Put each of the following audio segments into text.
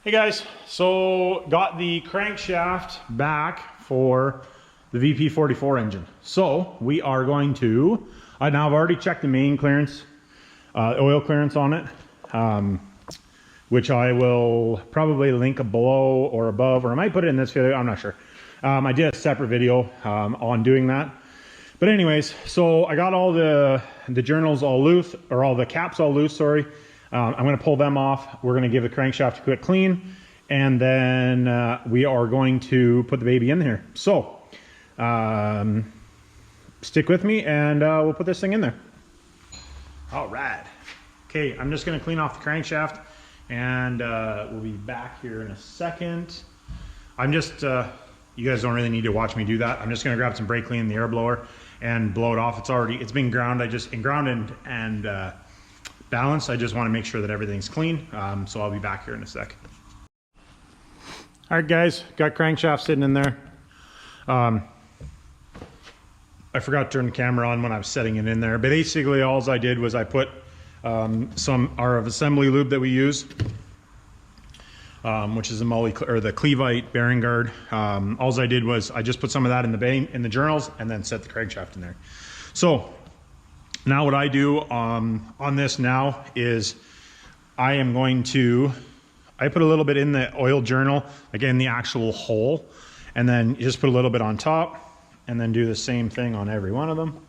Hey guys, so got the crankshaft back for the Vp44 engine. So we are going to, now I've already checked the main clearance, oil clearance on it, which I will probably link below or above, or I might put it in this video, I'm not sure. I did a separate video on doing that. But anyways, so I got all the journals all loose, or all the caps all loose, sorry. I'm going to pull them off. We're going to give the crankshaft a quick clean, and then we are going to put the baby in here. So stick with me and we'll put this thing in there. All right. Okay, I'm just going to clean off the crankshaft and we'll be back here in a second. I'm just, you guys don't really need to watch me do that. I'm just going to grab some brake clean in the air blower and blow it off. It's been ground. Ground and balanced. I just want to make sure that everything's clean. So I'll be back here in a sec. All right, guys, got crankshaft sitting in there. I forgot to turn the camera on when I was setting it in there. But basically, all I did was I put some assembly lube that we use, which is the Cleveite bearing guard. All I did was I just put some of that in the journals and then set the crankshaft in there. So now what I do on this now is I put a little bit in the oil journal, again, the actual hole, and then you just put a little bit on top and then do the same thing on every one of them.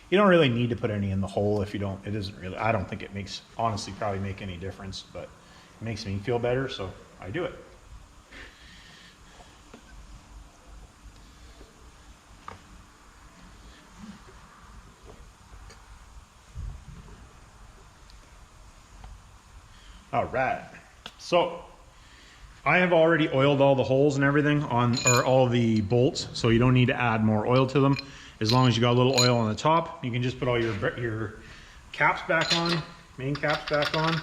You don't really need to put any in the hole if you don't, I don't think it makes, honestly, probably make any difference, but it makes me feel better, so I do it. All right, so I have already oiled all the holes and everything or all the bolts, so you don't need to add more oil to them. As long as you got a little oil on the top, you can just put all your caps back on, main caps back on.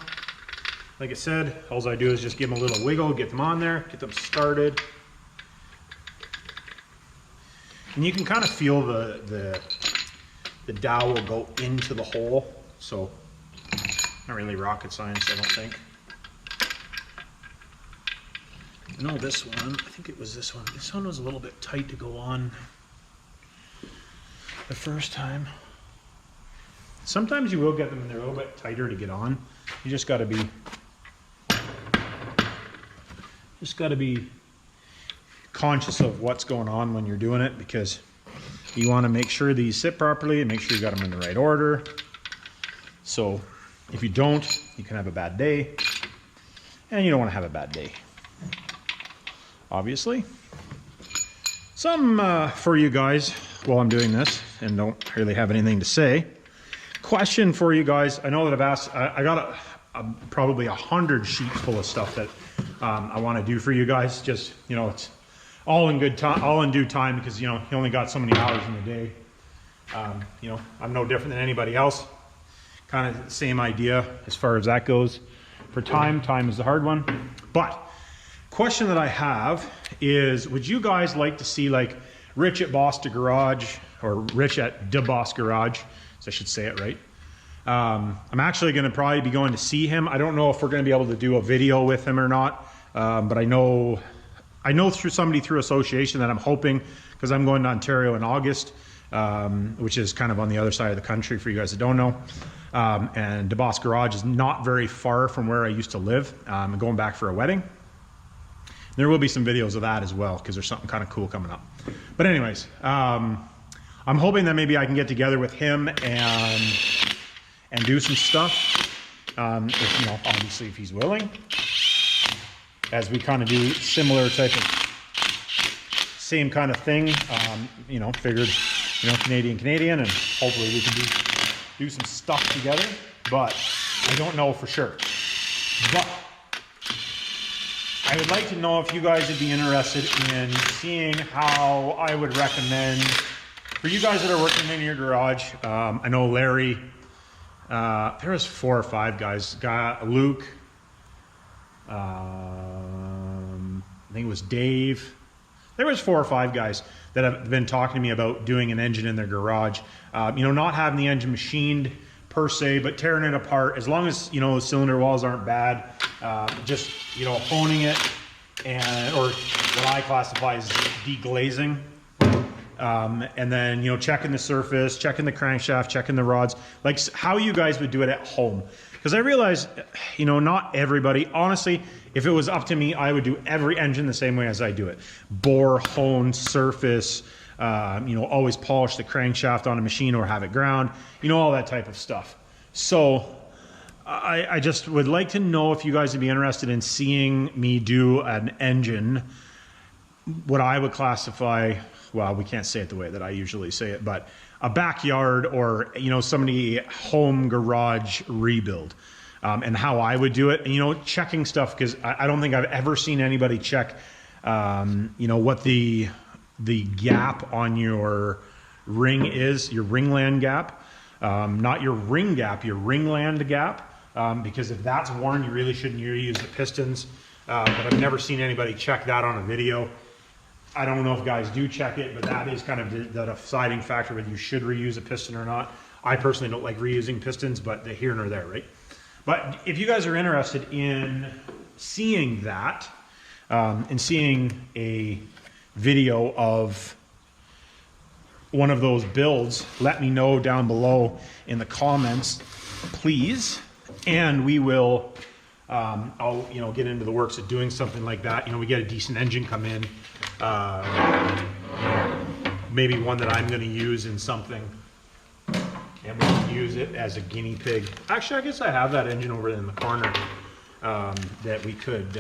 Like I said, all I do is just give them a little wiggle, get them on there, get them started. And you can kind of feel the dowel go into the hole, so not really rocket science, I don't think. No, this one, I think it was this one. This one was a little bit tight to go on the first time. Sometimes you will get them and they're a little bit tighter to get on. You just gotta be conscious of what's going on when you're doing it, because you wanna make sure these sit properly and make sure you got them in the right order. So if you don't, you can have a bad day, and you don't want to have a bad day, obviously. Some for you guys while I'm doing this and don't really have anything to say. Question for you guys. I know that I've asked, I got probably 100 sheets full of stuff that I want to do for you guys. Just, it's all in good time, all in due time, because, you only got so many hours in the day. I'm no different than anybody else. Kind of the same idea as far as that goes. For time is the hard one. But question that I have is, would you guys like to see like Rich at Boss to Garage, or Rich at Da Boss Garage, so I should say it right. I'm actually going to probably be going to see him. I don't know if we're going to be able to do a video with him or not, but I know through somebody through association that I'm hoping, because I'm going to Ontario in August, which is kind of on the other side of the country for you guys that don't know. And Da Boss Garage is not very far from where I used to live. I'm going back for a wedding. There will be some videos of that as well, because there's something kind of cool coming up. But anyways, I'm hoping that maybe I can get together with him and do some stuff. If, obviously if he's willing, as we kind of do similar type of same kind of thing. Figured, Canadian, and hopefully we can do some stuff together, but I don't know for sure. But I would like to know if you guys would be interested in seeing how I would recommend, for you guys that are working in your garage. I know Larry, there was 4 or 5 guys, Luke, I think it was Dave. There was 4 or 5 guys that have been talking to me about doing an engine in their garage. Not having the engine machined per se, but tearing it apart, as long as, you know, the cylinder walls aren't bad, just, you know, honing it, and, or what I classify as deglazing. And then, you know, checking the surface, checking the crankshaft, checking the rods, like how you guys would do it at home. Because I realize, you know, not everybody, honestly, if it was up to me, I would do every engine the same way as I do it. Bore, hone, surface, you know, always polish the crankshaft on a machine or have it ground, you know, all that type of stuff. So I just would like to know if you guys would be interested in seeing me do an engine, what I would classify, well, we can't say it the way that I usually say it, but a backyard or, you know, somebody home garage rebuild, and how I would do it. And, you know, checking stuff, because I don't think I've ever seen anybody check, you know, what the gap on your ring is, your ringland gap, not your ring gap, your ringland gap, because if that's worn, you really shouldn't use the pistons. But I've never seen anybody check that on a video. I don't know if guys do check it, but that is kind of the deciding factor whether you should reuse a piston or not. I personally don't like reusing pistons, but they're here nor there, right? But if you guys are interested in seeing that, and seeing a video of one of those builds, let me know down below in the comments, please. And we will, I'll, you know, get into the works of doing something like that. You know, we get a decent engine come in, you know, maybe one that I'm going to use in something, and we can use it as a guinea pig. Actually, I guess I have that engine over in the corner, that we could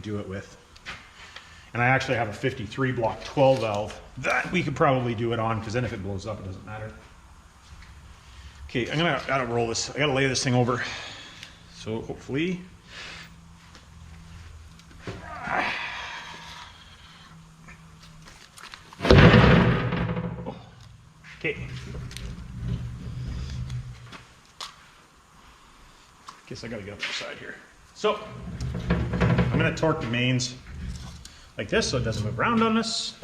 do it with. And I actually have a 53 block 12 valve that we could probably do it on, because then if it blows up, it doesn't matter. Okay, I gotta roll this. I gotta lay this thing over. So hopefully. Okay. Guess I gotta get up the side here. So I'm gonna torque the mains like this so it doesn't move around on us.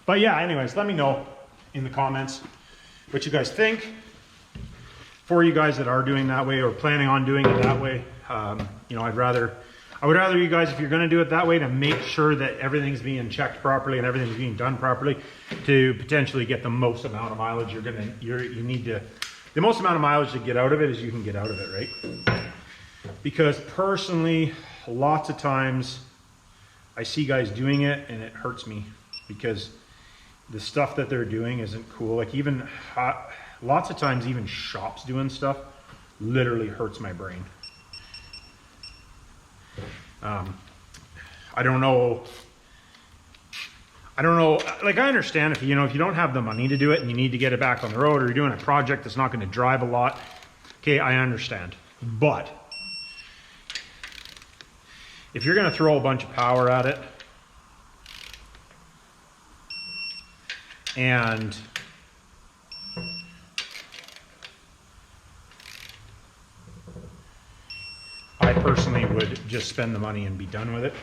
But yeah, anyways, let me know in the comments what you guys think. For you guys that are doing that way or planning on doing it that way, you know, I would rather you guys, if you're going to do it that way, to make sure that everything's being checked properly and everything's being done properly, to potentially get the most amount of mileage you need to, the most amount of mileage to get out of it as you can get out of it, right? Because personally, lots of times I see guys doing it and it hurts me, because the stuff that they're doing isn't cool. Like even lots of times, even shops doing stuff literally hurts my brain. I don't know. Like, I understand if you don't have the money to do it and you need to get it back on the road, or you're doing a project that's not going to drive a lot. Okay, I understand. But if you're going to throw a bunch of power at it, and I personally would just spend the money and be done with it.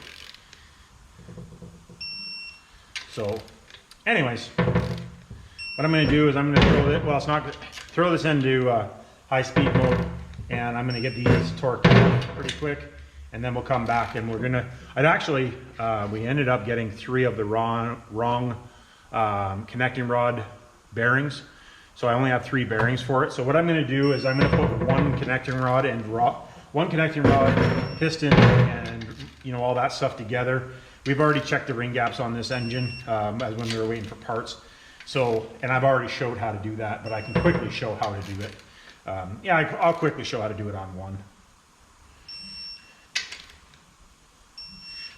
So anyways, what I'm going to do is I'm going to throw it, well, it's not, throw this into high speed mode, and I'm going to get these torqued pretty quick, and then we'll come back and we're going to, we ended up getting 3 of the wrong connecting rod bearings. So I only have 3 bearings for it. So what I'm going to do is I'm going to put one connecting rod, piston, and all that stuff together. We've already checked the ring gaps on this engine as when we were waiting for parts. So, and I've already showed how to do that, but I can quickly show how to do it. I'll quickly show how to do it on one.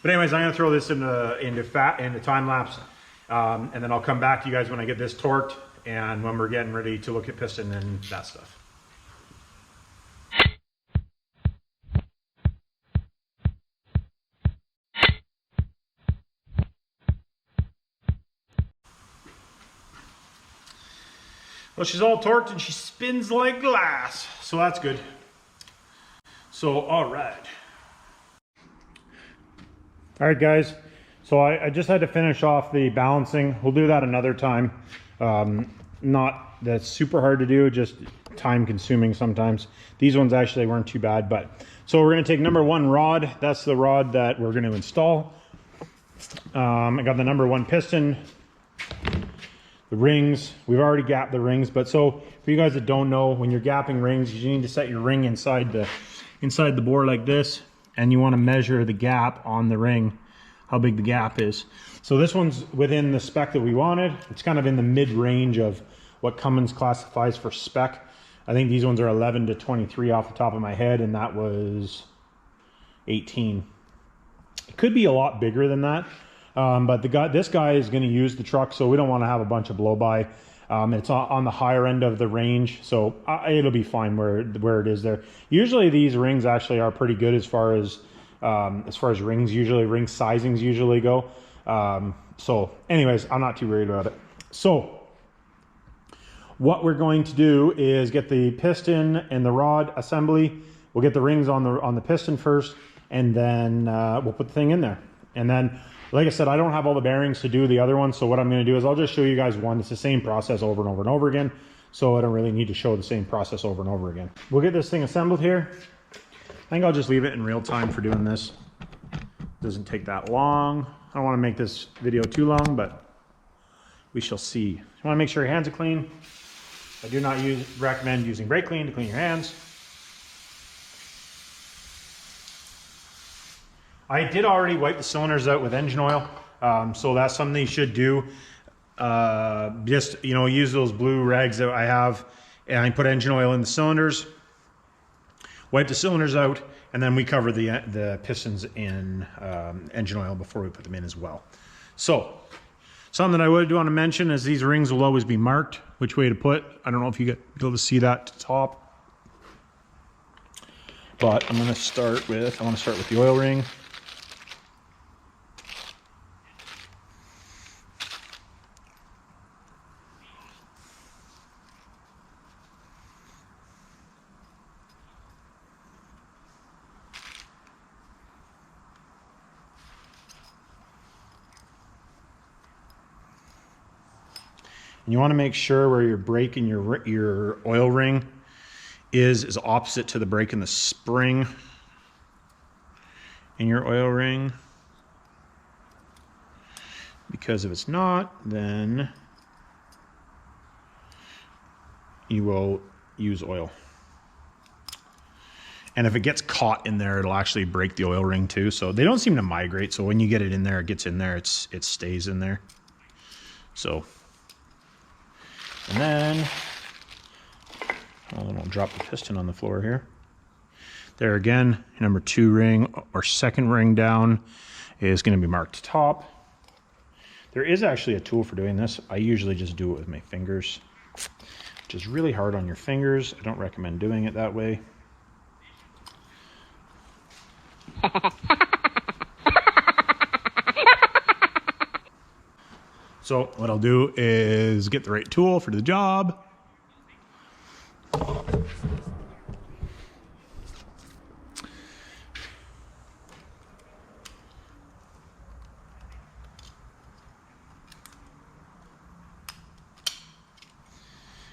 But anyways, I'm going to throw this into time lapse, and then I'll come back to you guys when I get this torqued and when we're getting ready to look at piston and that stuff. Well, she's all torqued and she spins like glass, so that's good. So, all right, guys. So I just had to finish off the balancing. We'll do that another time. Not that's super hard to do, just time consuming sometimes. These ones actually weren't too bad, but so we're going to take number 1 rod. That's the rod that we're going to install. I got the number 1 piston, the rings. We've already gapped the rings, but so for you guys that don't know, when you're gapping rings, you need to set your ring inside the bore like this, and you want to measure the gap on the ring, how big the gap is. So this one's within the spec that we wanted. It's kind of in the mid-range of what Cummins classifies for spec. I think these ones are 11 to 23 off the top of my head, and that was 18. It could be a lot bigger than that, but this guy is going to use the truck, so we don't want to have a bunch of blow-by. It's on the higher end of the range, so it'll be fine where it is there. Usually these rings actually are pretty good as far as rings sizings usually go. So anyways, I'm not too worried about it. So what we're going to do is get the piston and the rod assembly. We'll get the rings on the piston first, and then we'll put the thing in there. And then, like I said, I don't have all the bearings to do the other one, so what I'm going to do is I'll just show you guys one. It's the same process over and over and over again, so I don't really need to show the same process over and over again. We'll get this thing assembled here. I think I'll just leave it in real time for doing this. Doesn't take that long. I don't want to make this video too long, but we shall see. You want to make sure your hands are clean. I do not recommend using brake clean to clean your hands. I did already wipe the cylinders out with engine oil, so that's something you should do. Just, you know, use those blue rags that I have, and I put engine oil in the cylinders, wipe the cylinders out, and then we cover the pistons in engine oil before we put them in as well. So something I would want to mention is these rings will always be marked which way to put. I don't know if you get able to see that to top, but I want to start with the oil ring. And you want to make sure where your brake and your oil ring is opposite to the brake and the spring in your oil ring. Because if it's not, then you will use oil. And if it gets caught in there, it'll actually break the oil ring too. So they don't seem to migrate. So when you get it in there, it gets in there, it stays in there. So, and then, I'll drop the piston on the floor here. There again, number 2 ring or second ring down is going to be marked top. There is actually a tool for doing this. I usually just do it with my fingers, which is really hard on your fingers. I don't recommend doing it that way. So what I'll do is get the right tool for the job.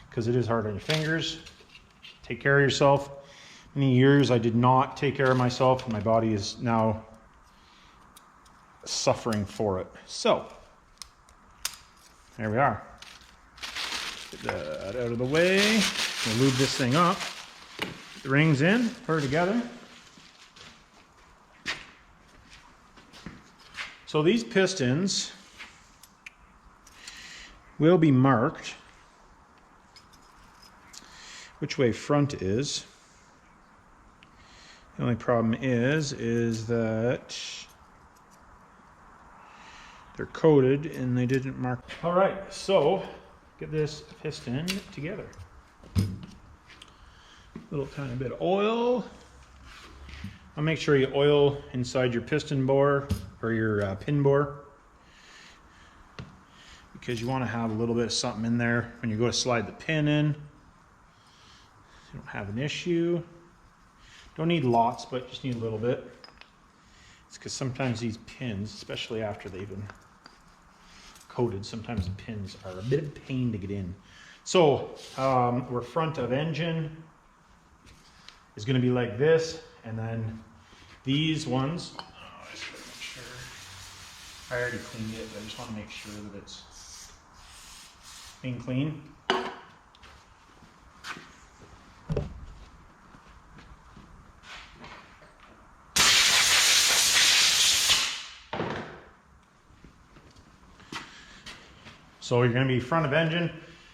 Because it is hard on your fingers. Take care of yourself. Many years I did not take care of myself, and my body is now suffering for it. So there we are. Get that out of the way. We'll lube this thing up. Get the rings in, put her together. So these pistons will be marked which way front is. The only problem is that they're coated and they didn't mark. All right, so get this piston together. Little tiny bit of oil. I'll make sure you oil inside your piston bore or your pin bore, because you want to have a little bit of something in there when you go to slide the pin in. You don't have an issue. Don't need lots, but just need a little bit. It's because sometimes these pins, especially after they've been coated, sometimes the pins are a bit of a pain to get in. So we're front of engine is going to be like this, and then these ones, oh, I just want to make sure, I already cleaned it, but I just want to make sure that it's being clean. So you're going to be front of engine.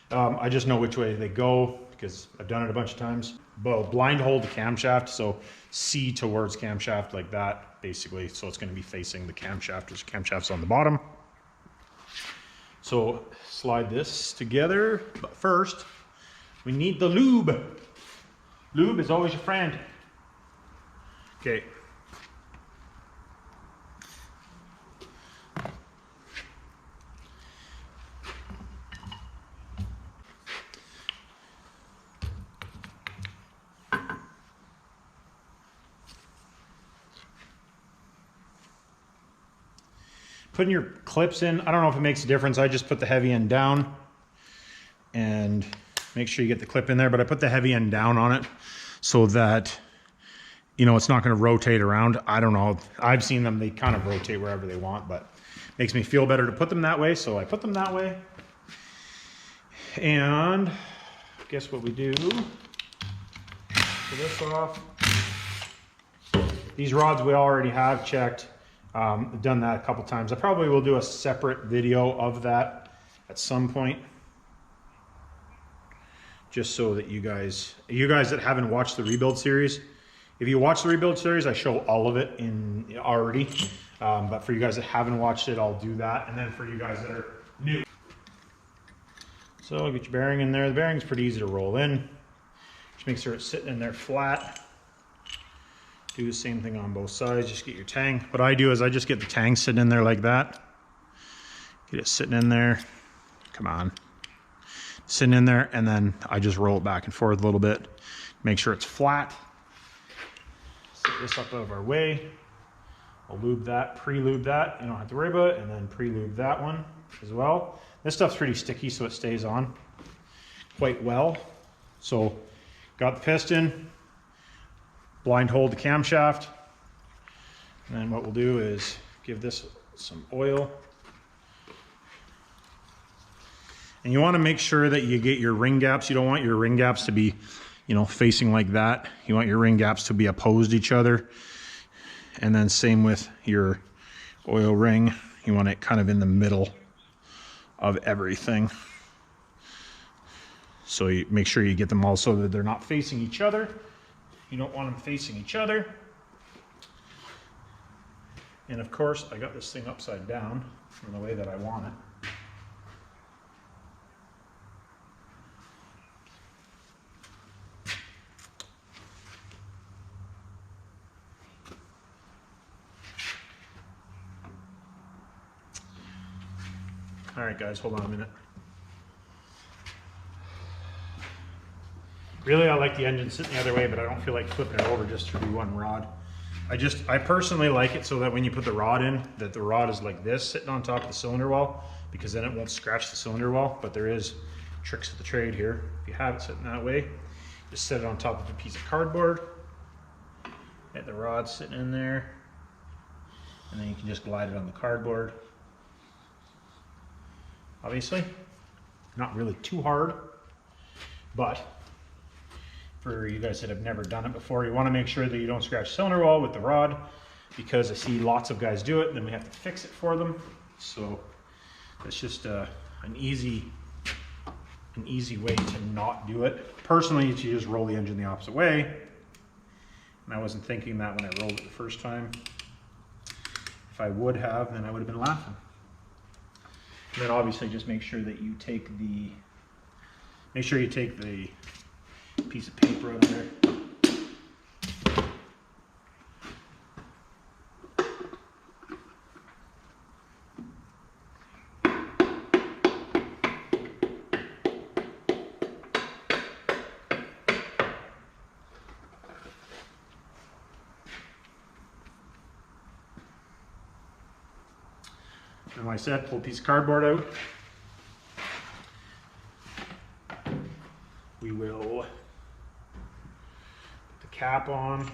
I just know which way they go because I've done it a bunch of times. Blind hold the camshaft, so C towards camshaft like that, basically. So it's going to be facing the camshaft. There's camshafts on the bottom. So slide this together, but first we need the lube. Lube is always your friend. Okay. Putting your clips in, I don't know if it makes a difference. I just put the heavy end down and make sure you get the clip in there, but I put the heavy end down on it so that, you know, it's not going to rotate around. I don't know. I've seen them, they kind of rotate wherever they want, but it makes me feel better to put them that way. So I put them that way. And guess what we do? Pull this off. These rods we already have checked. I've done that a couple times. I probably will do a separate video of that at some point, just so that you guys that haven't watched the rebuild series, if you watch the rebuild series, I show all of it in already. But for you guys that haven't watched it, I'll do that. And then for you guys that are new, so get your bearing in there. The bearing's pretty easy to roll in. Just make sure it's sitting in there flat. Do the same thing on both sides, just get your tang. What I do is I just get the tang sitting in there like that. Get it sitting in there, come on. Sitting in there, and then I just roll it back and forth a little bit. Make sure it's flat. Set this up out of our way. I'll lube that, pre-lube that. You don't have to worry about it, and then pre-lube that one as well. This stuff's pretty sticky, so it stays on quite well. So, got the piston. Blind hold the camshaft, and then what we'll do is give this some oil. And you want to make sure that you get your ring gaps. You don't want your ring gaps to be, you know, facing like that. You want your ring gaps to be opposed to each other. And then same with your oil ring. You want it kind of in the middle of everything. So you make sure you get them all so that they're not facing each other. You don't want them facing each other. And of course, I got this thing upside down in the way that I want it. All right, guys, hold on a minute. Really, I like the engine sitting the other way, but I don't feel like flipping it over just to do one rod. I personally like it so that when you put the rod in, that the rod is like this, sitting on top of the cylinder wall, because then it won't scratch the cylinder wall. But there is tricks of the trade here. If you have it sitting that way, just set it on top of a piece of cardboard. Get the rod sitting in there, and then you can just glide it on the cardboard. Obviously, not really too hard, but for you guys that have never done it before, you want to make sure that you don't scratch cylinder wall with the rod, because I see lots of guys do it and then we have to fix it for them. So that's just an easy way to not do it. Personally, you just roll the engine the opposite way, and I wasn't thinking that when I rolled it the first time. If I would have, then I would have been laughing. And then obviously just make sure that you take the piece of paper out of there. And like I said, pull a piece of cardboard out. We will put the cap on.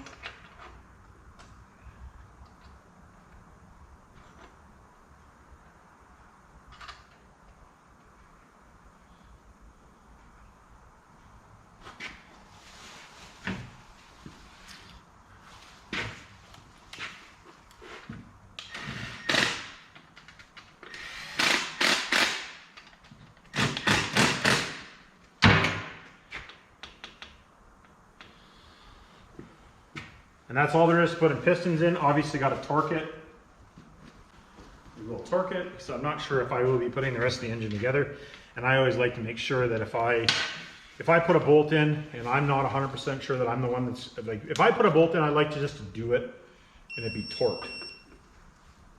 And that's all there is to putting pistons in. Obviously got to torque it. We will torque it. So I'm not sure if I will be putting the rest of the engine together. And I always like to make sure that if I put a bolt in and I'm not 100% sure that I'm the one that's like, if I put a bolt in, I like to just do it and it be torqued,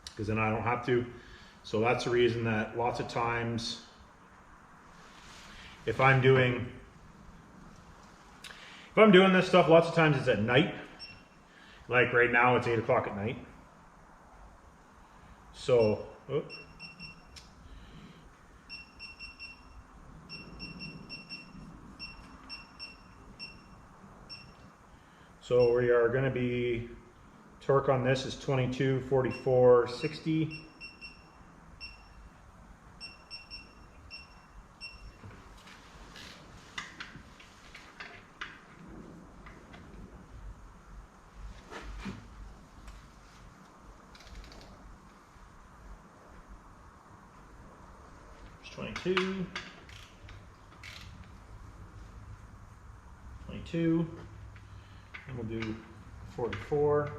because then I don't have to. So that's the reason that lots of times if I'm doing this stuff, lots of times it's at night. Like right now, it's 8 o'clock at night. So, so we are going to be, torque on this is 22, 44, 60. There's 22. 22. And we'll do 44.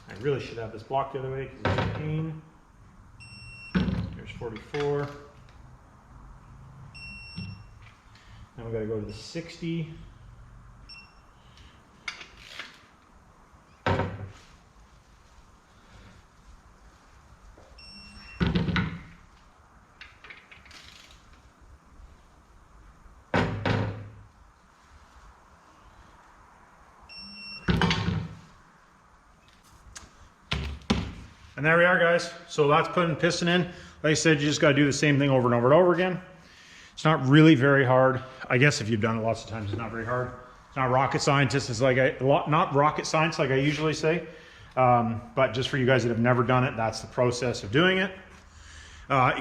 I really should have this blocked the other way because it's a pain. Here's 44. Now we got to go to the 60. And there we are, guys. So that's putting piston in. Like I said, you just got to do the same thing over and over and over again. It's not really very hard. I guess if you've done it lots of times, it's not very hard. It's not rocket science. It's like not rocket science like I usually say. But just for you guys that have never done it, that's the process of doing it.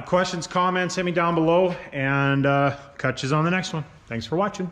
Questions, comments, hit me down below, and catch you on the next one. Thanks for watching.